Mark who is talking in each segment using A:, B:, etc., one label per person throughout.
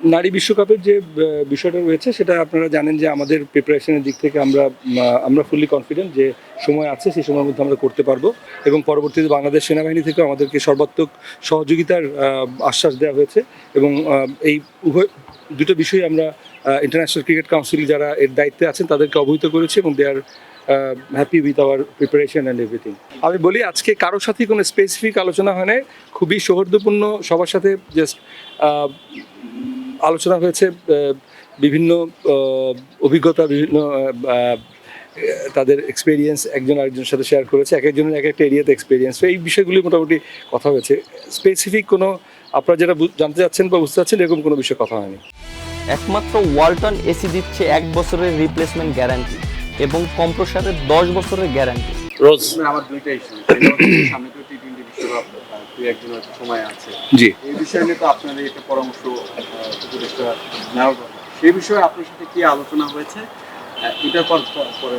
A: নারী বিশ্বকাপের যে বিষয়টা রয়েছে সেটা আপনারা জানেন যে আমাদের প্রিপারেশনের দিক থেকে আমরা ফুললি কনফিডেন্ট যে সময় আছে, সেই সময়ের মধ্যে আমরা করতে পারবো এবং পরবর্তীতে বাংলাদেশ সেনাবাহিনী থেকেও আমাদেরকে সর্বাত্মক সহযোগিতার আশ্বাস দেওয়া হয়েছে এবং এই দুটো বিষয়ে আমরা ইন্টারন্যাশনাল ক্রিকেট কাউন্সিল যারা এর দায়িত্বে আছেন তাদেরকে অবহিত করেছি এবং they are happy with our preparation and everything. আমি বলি আজকে কারোর সাথে কোনো স্পেসিফিক আলোচনা হয় না, খুবই সৌহার্দ্যপূর্ণ সবার সাথে জাস্ট আলোচনা হয়েছে, বিভিন্ন অভিজ্ঞতা, বিভিন্ন তাদের এক্সপিরিয়েন্স একজন আরেকজনের সাথে শেয়ার করেছে, এক একজনের এক একটা এরিয়াতে এক্সপিরিয়েন্স, তো এই বিষয়গুলি মোটামুটি কথা হয়েছে। স্পেসিফিক কোনো আপনারা যেটা জানতে চাচ্ছেন বা বুঝতে চাচ্ছেন এরকম কোনো বিষয়ে কথা হয়নি।
B: একমাত্র ওয়ালটন এসি দিচ্ছে 1 বছরের রিপ্লেসমেন্ট গ্যারান্টি এবং কম্প্রেসারের 10 বছরের গ্যারান্টি।
C: রোজ আমার দুইটা ইস্যু, সামনে তো টি-20 বিশ্বকাপ, দুই একদিনের সময় আছে।
A: জি,
C: এই বিষয় নিয়ে তো আপনাদের একটা পরামর্শ উপদেষ্টা নেওয়ার কথা, সেই বিষয়ে আপনার সাথে কি আলোচনা হয়েছে? এটার পরে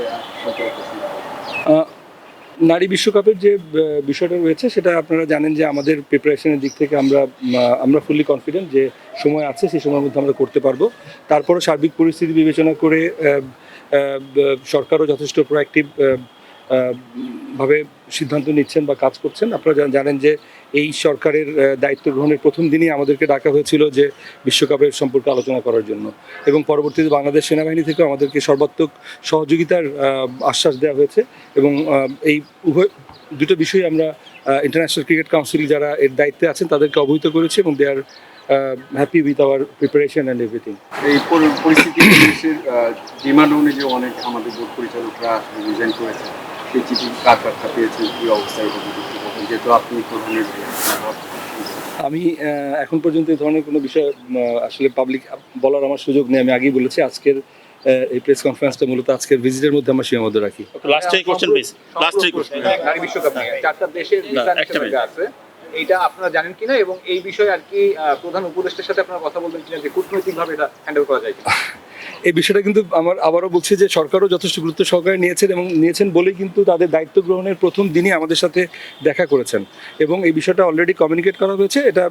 A: নারী বিশ্বকাপের যে বিষয়টা রয়েছে সেটা আপনারা জানেন যে আমাদের প্রিপারেশনের দিক থেকে আমরা ফুললি কনফিডেন্ট যে সময় আছে, সেই সময়ের মধ্যে আমরা করতে পারবো। তারপরও সার্বিক পরিস্থিতি বিবেচনা করে সরকারও যথেষ্ট প্রোঅ্যাক্টিভ ভাবে সিদ্ধান্ত নিচ্ছেন বা কাজ করছেন। আপনারা জানেন যে এই সরকারের দায়িত্ব গ্রহণের প্রথম দিনই আমাদেরকে ডাকা হয়েছিল যে বিশ্বকাপের সম্পর্কে আলোচনা করার জন্য এবং পরবর্তীতে বাংলাদেশ সেনাবাহিনী থেকেও আমাদেরকে সর্বাত্মক সহযোগিতার আশ্বাস দেওয়া হয়েছে এবং এই দুটো বিষয়ে আমরা ইন্টারন্যাশনাল ক্রিকেট কাউন্সিল যারা এর দায়িত্বে আছেন তাদেরকে অবহিত করেছি এবং they are happy with our preparation and everything.
C: এই পরিস্থিতি ডিমান্ড অনুযায়ী অনেক আমাদের বোর্ড পরিচালকরা রিজাইন করেছে, সেই চিঠি কার কার্তা পেয়েছেন, কী অবস্থায় যেহেতু আপনি প্রধানের
A: আমি এখন পর্যন্ত এই ধরনের কোনো বিষয় আসলে পাবলিক বলার আমার সুযোগ নেই। আমি আগেই বলেছি আজকের এই প্রেস কনফারেন্সটা মূলত আজকের ভিজিটের মধ্যে আমরা সীমাবদ্ধ রাখি।
D: Last three question please, last three question.
E: নারী বিশ্বকাপ নিয়ে 4টা দেশের ভিসা নিষেধাজ্ঞা আছে, এইটা আপনারা জানেন কিনা এবং এই বিষয়ে আর কি প্রধান উপদেষ্টার সাথে আপনারা কথা বলবেন কিনা যে কূটনৈতিকভাবে এটা হ্যান্ডেল করা যায় কিনা?
A: এই বিষয়টা কিন্তু আমার আবারও বলছি যে সরকারও যথেষ্ট গুরুত্ব সহকারে নিয়েছেন এবং নিয়েছেন বলেই কিন্তু তাদের দায়িত্ব গ্রহণের প্রথম দিনই আমাদের সাথে দেখা করেছেন এবং এই বিষয়টা অলরেডি কমিউনিকেট করা হয়েছে। এটা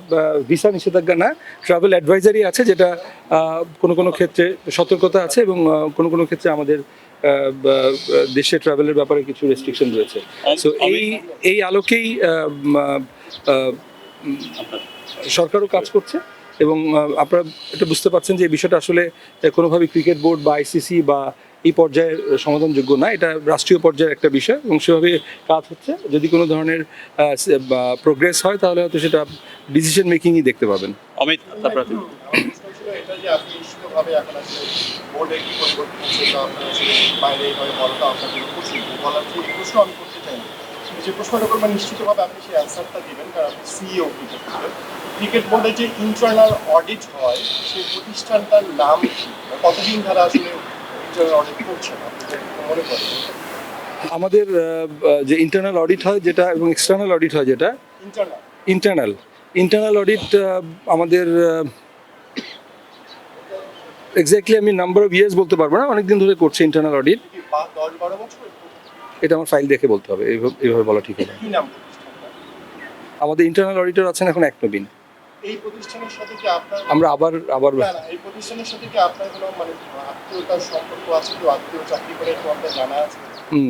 A: ভিসা নিষেধাজ্ঞা না, ট্রাভেল অ্যাডভাইজারি আছে, যেটা কোনো কোনো ক্ষেত্রে সতর্কতা আছে এবং কোনো কোনো ক্ষেত্রে আমাদের দেশে ট্রাভেলের ব্যাপারে কিছু রেস্ট্রিকশন রয়েছে। সো এই আলোকেই সরকারও কাজ করছে এবং আপনারা এটা বুঝতে পারছেন যে এই বিষয়টা আসলে কোনোভাবেই ক্রিকেট বোর্ড বা আইসিসি বা এই পর্যায়ের সমাধানযোগ্য না, এটা রাষ্ট্রীয় পর্যায়ের একটা বিষয় এবং সেভাবে কাজ হচ্ছে। যদি কোনো ধরনের প্রোগ্রেস হয় তাহলে হয়তো সেটা ডিসিশন মেকিংই দেখতে পাবেন।
D: অমিত, তারপর
F: এটা যে আপনি নিশ্চিতভাবে এখন আসলে বোর্ডে কি পরিবর্তন হচ্ছে বা আপনার আসলে বাইরে এইভাবে বলাটা আপনার জন্য কঠিন, বলার যে প্রশ্ন আমি করতে চাই না, যে প্রশ্নটা করবেন নিশ্চিতভাবে আপনি সেই অ্যান্সারটা দেবেন, কারণ আপনি সিইও ক্রিকেট বোর্ডের। ক্রিকেট বোর্ডে যে ইন্টারনাল অডিট হয় সেই প্রতিষ্ঠানটার নাম কি, কতদিন ধরে আসলে ইন্টারনাল অডিট করছেন আপনি মনে করেন?
A: আমাদের যে ইন্টারনাল অডিট হয় যেটা এবং এক্সটার্নাল অডিট হয় যেটা ইন্টারনাল অডিট আমাদের এক্স্যাক্টলি আমি নাম্বার অফ ইয়ার্স বলতে পারবো না, অনেকদিন ধরে করছে ইন্টারনাল অডিট।
F: 10-12 বছর?
A: এটা আমার ফাইল দেখে বলতে হবে, এইভাবে বলা ঠিক হবে।
F: কি নাম প্রতিষ্ঠানটা?
A: আমাদের ইন্টারনাল অডিটর আছেন এখন এক নবীন।
F: এই প্রতিষ্ঠানের সাথে কি আপনার
A: আমরা আবার
F: না, এই প্রতিষ্ঠানের সাথে কি আপনার কোনো মানে আত্মীয়তার সম্পর্ক আছে, কেউ আত্মীয় চাকরি করে এরকম আপনার জানা আছে?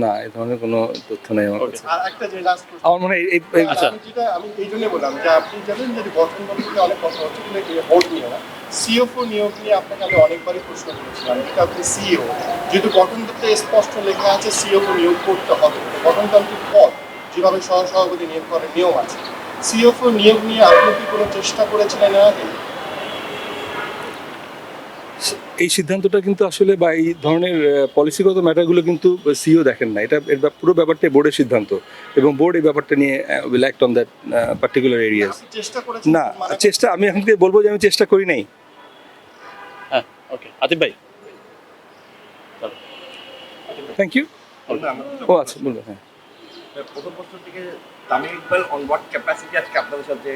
A: না, এই ধরনের কোনো তথ্য নেই আমার কাছে।
F: আর একটা যে লাস্ট
A: আমার মনে হয়
D: আচ্ছা,
F: আমি এই জন্য বললাম যে আপনি জানেন যে গঠন সম্পর্কে অনেক কথা হচ্ছে, কিন্তু বোর্ড নিয়ে না, সিইও নিয়োগ নিয়ে আপনাকে আমি অনেকবারই প্রশ্ন করেছিলাম, যেটা আপনি সিইও, যেহেতু গঠনতন্ত্রে স্পষ্ট লেখা আছে সিইও নিয়োগ করতে হবে, গঠনতান্ত্রিক পদ যেভাবে সহসভাপতি নিয়োগ করার নিয়ম আছে, সিইও নিয়োগ নিয়ে আপনি কি কোনো চেষ্টা করেছিলেন এর আগে?
A: এই সিদ্ধান্তটা কিন্তু আসলে বা এই ধরনের পলিসিগত ম্যাটারগুলো কিন্তু সিইও দেখেন না, এটা এর পুরো ব্যাপারটা বোর্ডের সিদ্ধান্ত এবং বোর্ড এই ব্যাপারটা নিয়ে will act on that particular areas.
F: আপনি চেষ্টা করেছেন?
A: না, চেষ্টা আমি এখন থেকে বলবো যে আমি চেষ্টা করি নাই।
D: হ্যাঁ, ওকে, আতিফ ভাই।
A: Thank you. ও আচ্ছা, বলবো। হ্যাঁ,
G: প্রথম প্রশ্ন থেকে Tamim Iqbal on what capacity আজকে আপনাদের সাথে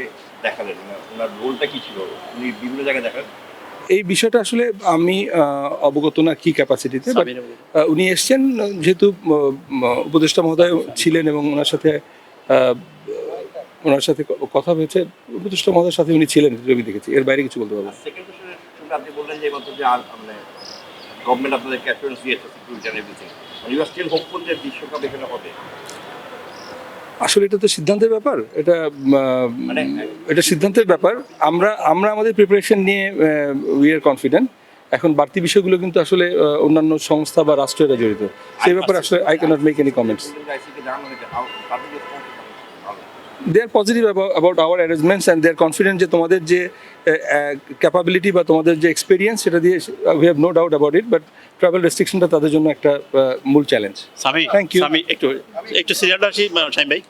G: দেখালেন, ওনার রোলটা কি ছিল, উনি বিভিন্ন জায়গায় দেখান?
A: এই বিষয়টা আসলে আমি অবগত না কি ক্যাপাসিটিতে, বাট উনি এসছেন যেহেতু উপদেষ্টা মহোদয় ছিলেন এবং ওনার সাথে কথা হয়েছে, উপদেষ্টা মহোদয়ের সাথে উনি ছিলেন, আমি দেখেছি, এর বাইরে কিছু বলতে পারবো।
G: সেকেন্ড কোশ্চেন কিন্তু আপনি বললেন যে এইমাত্র যে আর মানে গভর্নমেন্ট আপনাদের ক্যাপ্টেন্স দিয়েছে security and everything you are still hopeful যে বিশ্বকাপ এখানে হবে।
A: আসলে এটা তো সিদ্ধান্তের ব্যাপার, এটা সিদ্ধান্তের ব্যাপার। আমরা আমাদের প্রিপারেশন নিয়ে উই আর কনফিডেন্ট। এখন বাড়তি বিষয়গুলো কিন্তু আসলে অন্যান্য সংস্থা বা রাষ্ট্রেরা জড়িত, সেই ব্যাপারে আসলে I can't make any comments. They are positive about our arrangements and they are confident যে তোমাদের যে ক্যাপাবিলিটি বা তোমাদের যে এক্সপিরিয়েন্স সেটা দিয়ে we have no doubt about it, but travel রেস্ট্রিকশনটা তাদের জন্য একটা মূল challenge.
D: Sami
A: Thank you.
D: Sami একটু সিরিয়াল আসি শাহিন ভাই।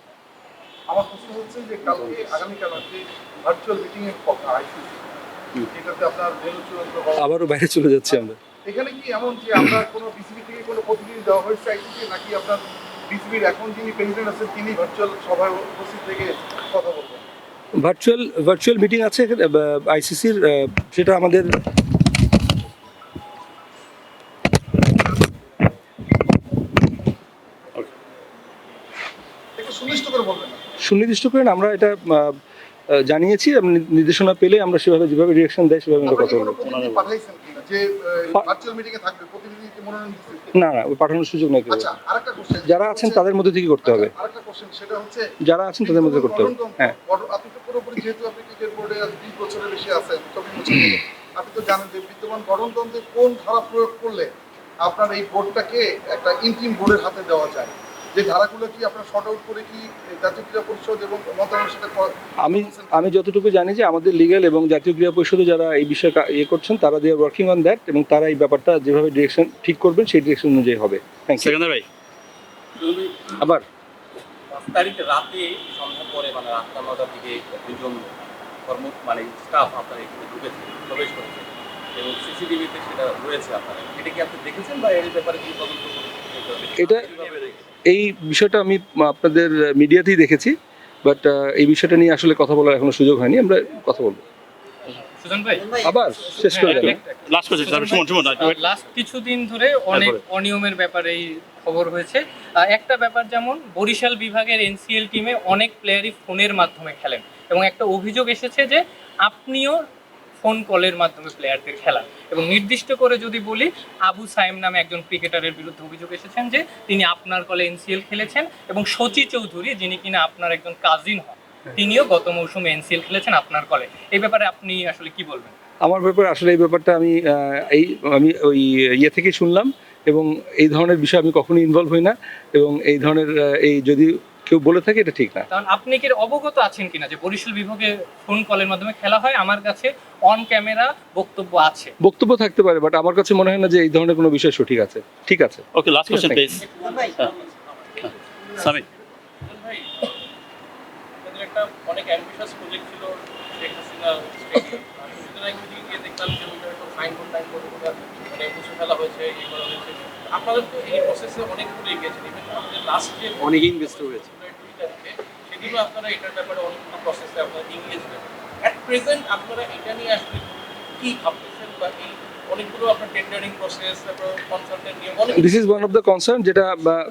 F: আমার প্রশ্ন হচ্ছে যে কালকে আগামীকাল আপনি ভার্চুয়াল মিটিং এর কথা আইসিসি যেটাতে আপনার ভেন্যু চূড়ান্ত হওয়া,
A: আবারও বাইরে চলে যাচ্ছি আমরা।
F: এখানে কি এমন যে আমরা কোনো বিসিবি থেকে কোনো প্রতিনিধি দেওয়া হয়েছে আইসিসি, নাকি আপনার বিসিবির এখন যিনি প্রেসিডেন্ট আছেন তিনি ভার্চুয়াল সভায় উপস্থিত থেকে কথা বলবেন?
A: ভার্চুয়াল মিটিং আছে আইসিসির, সেটা আমাদের
F: একটু সুনিশ্চিত করে বলবেন না।
A: সুনির্দিষ্ট করেন। আমরা এটা জানিয়েছি, নির্দেশনা পেলে আমরা সেভাবে যেভাবে ডিরেকশন দেয় সেভাবে আমরা
F: আপনি
A: কথা
F: কি কোনো
A: বলবো।
F: প্রতিনিধি পাঠাইছেন কিনা যে ভার্চুয়াল মিটিং এ থাকবে, প্রতিনিধিকে মনোনয়ন দিচ্ছেন?
A: না ওই পাঠানোর সুযোগ নেই কেউ।
F: আচ্ছা, আরেকটা কোশ্চেন,
A: যারা আছেন তাদের মধ্যে থেকে করতে হবে,
F: আরেকটা কোশ্চেন সেটা হচ্ছে
A: যারা আছেন তাদের মধ্যে করতে হবে। হ্যাঁ,
F: আপনি তো পুরোপুরি, যেহেতু আপনি ক্রিকেট বোর্ডে 20 বছরের বেশি আছেন, 24 বছর ধরে, আপনি তো জানেন যে বিদ্যমান গঠনতন্ত্রে কোন ধারা প্রয়োগ করলে আপনার এই বোর্ডটাকে একটা ইন্টিম বোর্ডের হাতে দেওয়া যায়, যে ধারাগুলো কি আপনার শর্ট আউট করে কি জাতীয় ক্রীড়া পরিষদ এবং মন্ত্রণালয়ের সাথে
A: আমি যতটুকু জানি যে আমাদের লিগ্যাল এবং জাতীয় ক্রীড়া পরিষদে যারা এই বিষয়ে করছেন তারা দিয়ে ওয়ার্কিং অন দ্যাট, এবং তারা এই ব্যাপারটা যেভাবে ডিরেকশন ঠিক করবেন সেই ডিরেকশন অনুযায়ী হবে। Thank you.
D: সেকেন্দার ভাই।
A: আবার
H: 5 তারিখ রাতে সন্ধ্যার পরে মানে রাত 9টার দিকে দুজন স্টাফ আপনার এখানে ঢুকেছে, প্রবেশ করেছে এবং সিসিটিভিতে সেটা রয়েছে। আপনারা এটা কি আপনি দেখেছেন বা এর ব্যাপারে কি তদন্ত
A: এটা এই বিষয়টা আমি আপনাদের মিডিয়াতেই দেখেছি, বাট এই বিষয়টা নিয়ে আসলে কথা বলার এখনো সুযোগ হয়নি। আমরা কথা বলবো।
I: সুজন ভাই,
A: আবার শেষ করে দেন।
D: লাস্ট কোশ্চেন সুমন
I: লাস্ট কিছুদিন ধরে অনেক অনিয়মের ব্যাপারে এই খবর হয়েছে। একটা ব্যাপার, যেমন বরিশাল বিভাগের এনসিএল টিমে অনেক প্লেয়ারই ফোনের মাধ্যমে খেলেন এবং একটা অভিযোগ এসেছে যে আপনিও ফোন কলের মাধ্যমে প্লেয়ারদের খেলা, এবং নির্দিষ্ট করে যদি বলি আবু সাইম নামে একজন ক্রিকেটারের বিরুদ্ধে অভিযোগ এসেছেন যে তিনি আপনার কলে এনসিএল খেলেছেন, এবং শচী চৌধুরী যিনি কিনা আপনার একজন কাজিন হন তিনিও গত মৌসুমে এনসিএল খেলেছেন আপনার কলে। এই ব্যাপারে আপনি আসলে কি বলবেন?
A: আমার ব্যাপারে আসলে এই ব্যাপারটা আমি ওই ইয়ে থেকে শুনলাম, এবং এই ধরনের বিষয় আমি কখনোই ইনভলভ হই না, এবং এই ধরনের এই যদি কেউ বলে থাকে এটা ঠিক না।
I: কারণ আপনি কি অবগত আছেন কিনা যে বরিশাল বিভাগে ফোন কলের মাধ্যমে খেলা হয়? আমার কাছে অন ক্যামেরা বক্তব্য আছে।
A: বক্তব্য থাকতে পারে, বাট আমার কাছে মনে হয় না যে এই ধরনের কোনো বিষয় সঠিক আছে। ঠিক আছে,
D: ওকে, লাস্ট কোশ্চেন প্লিজ। সামি
H: ভাই, আমাদের একটা অনেক অ্যাম্বিশাস প্রজেক্ট ছিল শেখ হাসিনা স্টেডিয়াম। কিছুদিন আগে ওইদিকে গিয়ে দেখলাম যে ওইটা একটা সাইনবোর্ড মানে মুছে ফেলা হয়েছে, ইয়ে করা হয়েছে। আপনাদের তো এই প্রসেসে অনেক দূরে গিয়েছেন, ইভেন আমাদের লাস্ট যে
C: অনেক ইনভেস্ট হয়েছে।
H: সেদিনও আপনারা এটার ব্যাপারে অনেকগুলো প্রসেসে আপনারা ইংগেজ হয়েছেন। অ্যাট প্রেজেন্ট আপনারা এটা নিয়ে আসলে কি ভাবতেছেন, বা এই অনেকগুলো আপনার টেন্ডারিং প্রসেস, তারপর কনসালটেন্ট নিয়ে অনেক
A: this is one of the concern, যেটা
H: এখন আপনারা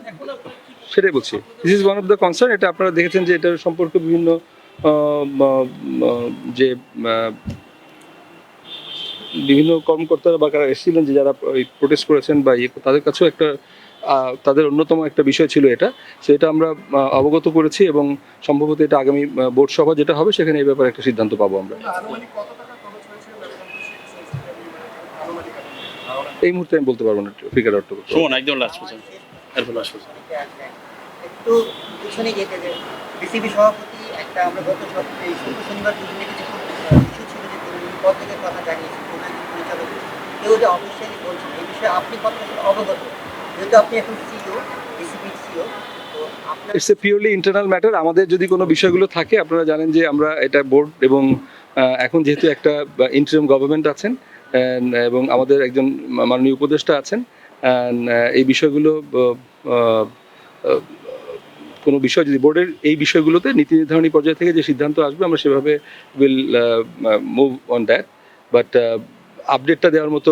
H: কি
A: সেটাই বলছি। This is one of the concern. এটা আপনারা দেখেছেন যে এটার সম্পর্কে বিভিন্ন যে বিভিন্ন কর্মকর্তারা বা কারা এসেছিলেন যে যারা প্রোটেস্ট করেছেন বা তাদের কাছেও একটা তাদের অন্যতম একটা বিষয় ছিল এটা, সেটা আমরা অবগত করেছি, এবং সম্ভবত এটা আগামী বোর্ড সভা যেটা হবে সেখানে এই ব্যাপারে একটা সিদ্ধান্ত পাবো আমরা।
F: আনুমানিক কত টাকা খরচ হয়েছে আনুমানিক?
A: এই মুহূর্তে আমি বলতে পারবো না, ফিগার আউট করতে পারবো না।
D: সুমন একদম লাস্ট কোশ্চেন, এরপর লাস্ট কোশ্চেন।
J: একটু পিছনে যেতে যে বিসিবি সভাপতি একটা আমরা গত শনিবার দুদিনে কিছু ইস্যু ছিল যে তিনি পদ থেকে কথা জানিয়েছেন পরিচালক, কেউ যে অফিসিয়ালি বলছেন এই বিষয়ে আপনি কতটা অবগত, যেহেতু আপনি এখন সিইও, বিসিবির সিইও, তো আপনার
A: it's a purely internal matter. আমাদের যদি কোনো বিষয়গুলো থাকে, আপনারা জানেন যে আমরা এটা বোর্ড, এবং এখন যেহেতু একটা ইন্টারিম গভর্নমেন্ট আছেন এবং আমাদের একজন মাননীয় উপদেষ্টা আছেন, এই বিষয়গুলো কোনো বিষয় যদি বোর্ডের এই বিষয়গুলোতে নীতি নির্ধারণী পর্যায় থেকে যে সিদ্ধান্ত আসবে আমরা সেভাবে will move on that, but আপডেটটা দেওয়ার মতো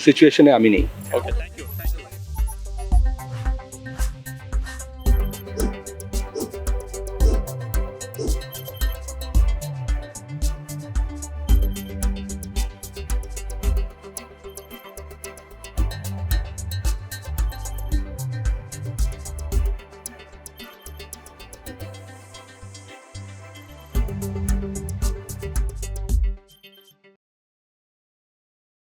A: সিচুয়েশনে আমি নেই।
D: ওকে, থ্যাংক ইউ।